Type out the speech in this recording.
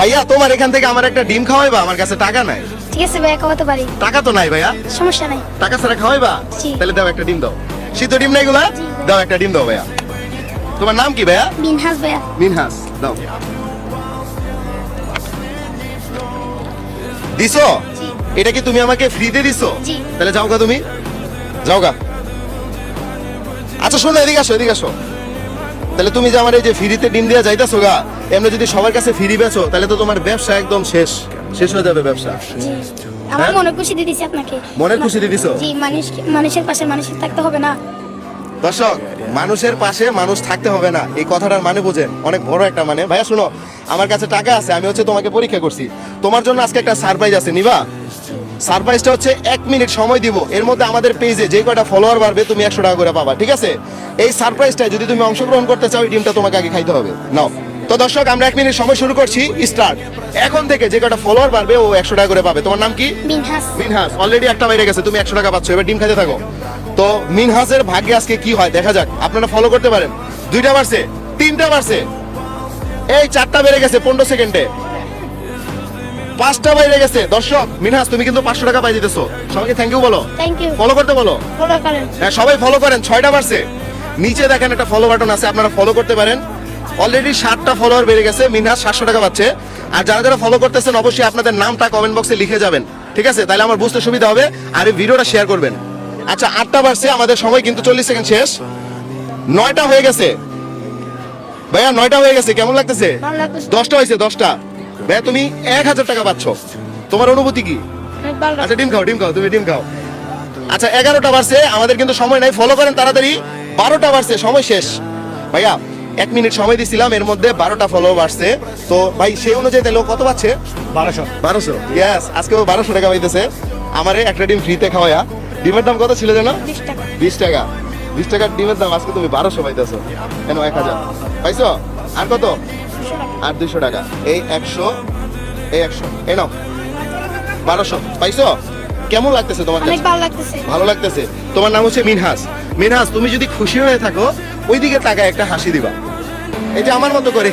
ভাইয়া তোমার এখান থেকে আমার একটা ডিম খাওয়াইবা, আমার কাছে টাকা নাই। ঠিক আছে ভাইয়া, খাওয়াতে পারি। টাকা তো নাই ভাইয়া। সমস্যা নাই। টাকা ছাড়া খাওয়াইবা? জি। তাহলে দাও একটা ডিম দাও। সিদ্ধ ডিম নাই গুলা? জি। দাও একটা ডিম দাও ভাইয়া। তোমার নাম কি ভাইয়া? মিনহাস ভাইয়া। মিনহাস, দাও। দিছো? জি। এটা কি তুমি আমাকে ফ্রিতে দিছো? জি। তাহলে যাও গা, তুমি যাও গা। আচ্ছা শোনো, এদিকে আসো, এদিকে আসো। তাহলে তুমি যে আমার এই যে ফ্রিতে ডিম দিয়ে যাইতাছো গা, এমনি যদি সবার কাছে ফ্রি বেচো তাহলে তো তোমার ব্যবসা একদম শেষ হয়ে যাবে ব্যবসা। জি। আমার হ্যাঁ? মনে খুশি দিয়ে দিছি আপনাকে। মনের খুশি দিয়ে দিছো? জি, মানুষের পাশে মানুষের থাকতে হবে না। দর্শক, মানুষের পাশে মানুষ থাকতে হবে না, এই কথাটার মানে বোঝেন, অনেক বড় একটা মানে। ভাইয়া শুনো, আমার কাছে টাকা আছে, আমি তোমাকে পরীক্ষা করছি, তোমার জন্য আজকে একটা সারপ্রাইজ আছে, নিবা? সারপ্রাইজটা হচ্ছে 1 মিনিট সময় দিব, এর মধ্যে আমাদের পেজে যে কয়টা ফলোয়ার বাড়বে তুমি 100 টাকা করে পাবা, ঠিক আছে? এই সারপ্রাইজটায় যদি তুমি অংশগ্রহণ করতে চাও, এই ডিমটা তোমাকে আগে খাইতে হবে। নাও। তো দর্শক, আমরা 1 মিনিট সময় শুরু করছি, স্টার্ট। এখন থেকে যে কয়টা ফলোয়ার বাড়বে ও 100 টাকা করে পাবে। তোমার নাম কি? মিনহাস। মিনহাস, অলরেডি একটা বাইরে গেছে, তুমি 100 টাকা পাচ্ছ, এবার ডিম খেতে থাকো। তো মিনহাসের ভাগ্যে আজকে কি হয় দেখা যাক, আপনারা ফলো করতে পারেন। 2টা বাড়ছে, 3টা বাড়ছে, এই 4টা বেড়ে গেছে 15 সেকেন্ডে, 5টা বাইরে গেছে। দর্শক, মিনহাস তুমি কিন্তু 500 টাকা পাই দিতেছো। সবাইকে থ্যাংক ইউ বলো, থ্যাংক ইউ। ফলো করতে বলো। ফলো করেন। হ্যাঁ সবাই ফলো করেন। 6টা বাড়ছে, নিচে দেখেন একটা ফলো বাটন আছে, আপনারা ফলো করতে পারেন। অলরেডি 7টা ফলোয়ার বেড়ে গেছে, মিনহাস 700 টাকা পাচ্ছে। আর যারা যারা ফলো করতেছেন অবশ্যই আপনাদের নামটা কমেন্ট বক্সে লিখে যাবেন, ঠিক আছে? তাহলে আমার বুঝতে সুবিধা হবে, আর এই ভিডিওটা শেয়ার করবেন। আচ্ছা 8টা বাড়ছে, আমাদের সময় কিন্তু 40 সেকেন্ড শেষ। 9টা হয়ে গেছে ভাইয়া, 9টা হয়ে গেছে, কেমন লাগতেছে? ভালো লাগতেছে। 10টা হয়েছে, 10টা। ভাইয়া তুমি 1000 টাকা পাচ্ছ, তোমার অনুভূতি কি? অনেক ভালো লাগছে। আচ্ছা ডিম খাও, ডিম খাও, তুমি ডিম খাও। আচ্ছা 11টা বাড়ছে, আমাদের কিন্তু সময় নাই, ফলো করেন তাড়াতাড়ি। 12টা বাড়ছে, সময় শেষ। ভাইয়া 1 মিনিট সময় দিছিলাম, এর মধ্যে 12টা ফলো বাড়ছে। তো ভাই সেই অনুযায়ী তাহলে ও কত পাচ্ছে? 1200। ইয়েস, আজকে ও 1200 টাকা পাইতেছে। আমারে একটা ডিম ফ্রিতে খাওয়ায়া। ডিমের দাম কত ছিল জানো? 20 টাকা। 20 টাকা। 20 টাকার ডিমের দাম আজকে তুমি 1200 পাইতেছো। কেন 1000 পাইছো? আর কত? 200 টাকা। আর 200 টাকা। এই 100, এই 100, এই নাও 1200 পাইছো। কেমন লাগতেছে তোমার কাছে? অনেক ভালো লাগতেছে। ভালো লাগতেছে। তোমার নাম হচ্ছে মিনহাস। মিনহাস তুমি যদি খুশি হয়ে থাকো, ওইদিকে তাকায় একটা হাসি দিবা, এই যে আমার মতো করে।